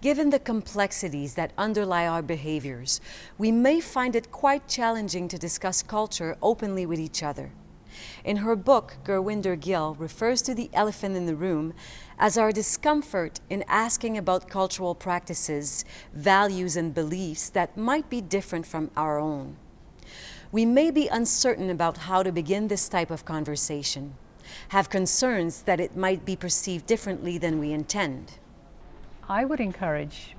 Given the complexities that underlie our behaviors, we may find it quite challenging to discuss culture openly with each other. In her book, Gurwinder Gill refers to the elephant in the room as our discomfort in asking about cultural practices, values, and beliefs that might be different from our own. We may be uncertain about how to begin this type of conversation, have concerns that it might be perceived differently than we intend. I would encourage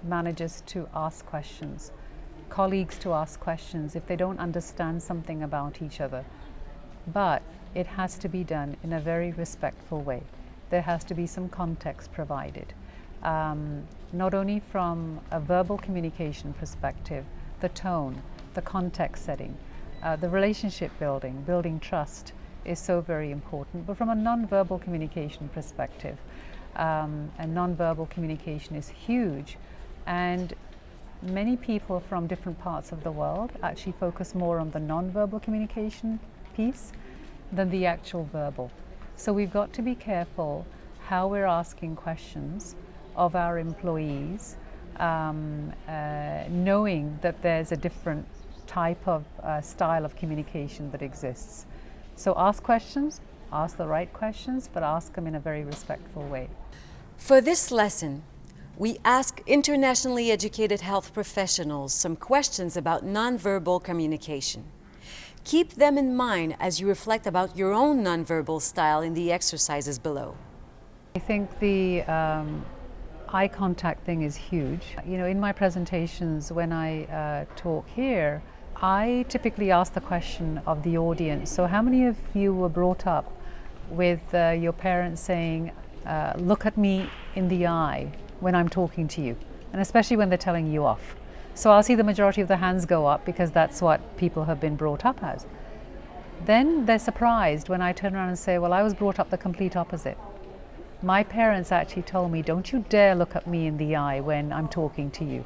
managers to ask questions, colleagues to ask questions if they don't understand something about each other. But it has to be done in a very respectful way. There has to be some context provided, not only from a verbal communication perspective, the tone, the context setting, the relationship building trust is so very important, but from a non-verbal communication perspective, and non-verbal communication is huge, and many people from different parts of the world actually focus more on the non-verbal communication piece than the actual verbal. So we've got to be careful how we're asking questions of our employees, knowing that there's a different type of style of communication that exists. So ask questions, ask the right questions, but ask them in a very respectful way. For this lesson, we ask internationally educated health professionals some questions about nonverbal communication. Keep them in mind as you reflect about your own nonverbal style in the exercises below. I think the eye contact thing is huge. You know, in my presentations when I talk here, I typically ask the question of the audience, so how many of you were brought up with your parents saying, look at me in the eye when I'm talking to you, and especially when they're telling you off. So I'll see the majority of the hands go up because that's what people have been brought up as. Then they're surprised when I turn around and say, well, I was brought up the complete opposite. My parents actually told me, don't you dare look at me in the eye when I'm talking to you,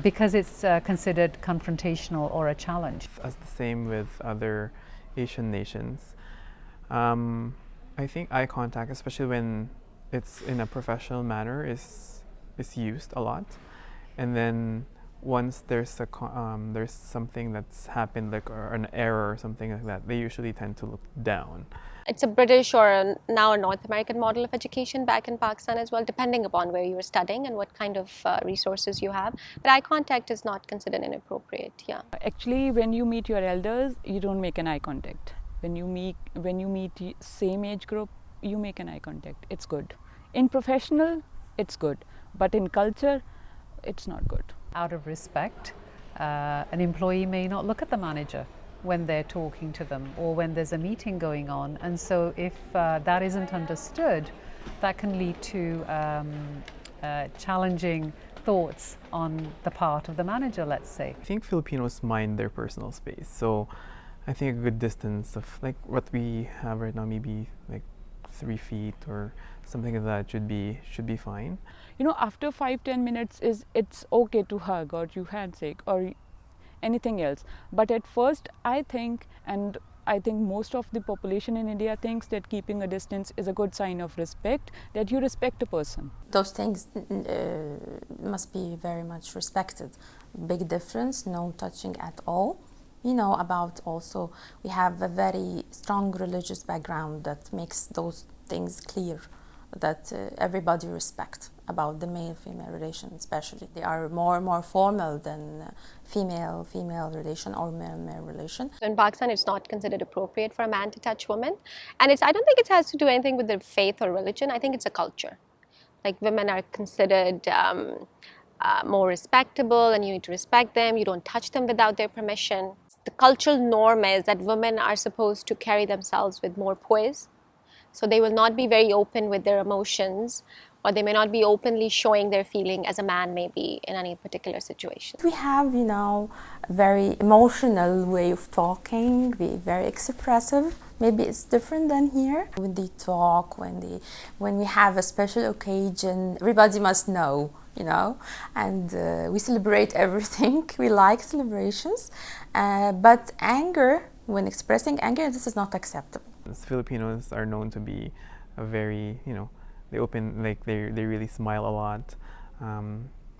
because it's considered confrontational or a challenge. As the same with other Asian nations, I think eye contact, especially when it's in a professional manner, is used a lot. And then once there's something that's happened, like or an error or something like that, they usually tend to look down. It's a British or now a North American model of education back in Pakistan as well, depending upon where you are studying and what kind of resources you have. But eye contact is not considered inappropriate, yeah. Actually, when you meet your elders, you don't make an eye contact. When you meet same age group, you make an eye contact. It's good. In professional, it's good. But in culture, it's not good. Out of respect, an employee may not look at the manager when they're talking to them or when there's a meeting going on, and so if that isn't understood, that can lead to challenging thoughts on the part of the manager, let's say. I think Filipinos mind their personal space, so I think a good distance of like what we have right now, maybe like 3 feet or something like that should be fine. You know, after 5-10 minutes it's okay to hug or you handshake or anything else. But at first, I think most of the population in India thinks that keeping a distance is a good sign of respect, that you respect a person. Those things must be very much respected. Big difference, no touching at all. You know, about also, we have a very strong religious background that makes those things clear, that everybody respect about the male-female relation especially. They are more formal than female-female relation or male-male relation. In Pakistan, it's not considered appropriate for a man to touch women. And I don't think it has to do anything with their faith or religion. I think it's a culture. Like, women are considered more respectable and you need to respect them. You don't touch them without their permission. The cultural norm is that women are supposed to carry themselves with more poise. So they will not be very open with their emotions, or they may not be openly showing their feeling as a man may be in any particular situation. We have, you know, a very emotional way of talking, we're very expressive. Maybe it's different than here. When they talk, when we have a special occasion, everybody must know, you know, and we celebrate everything. We like celebrations, but anger, when expressing anger, this is not acceptable. Filipinos are known to be a very, they really smile a lot.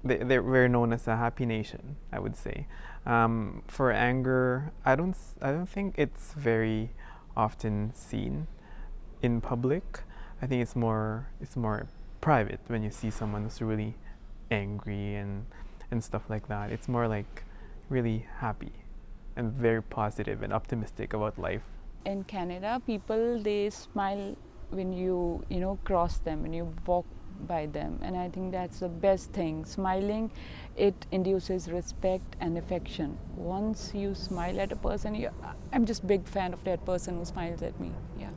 We're known as a happy nation, I would say. For anger, I don't think it's very often seen in public. I think it's more private when you see someone who's really angry and stuff like that. It's more like really happy and very positive and optimistic about life. In Canada, people, they smile when you cross them, when you walk by them, and I think that's the best thing. Smiling, it induces respect and affection. Once you smile at a person, I'm just big fan of that person who smiles at me. Yeah.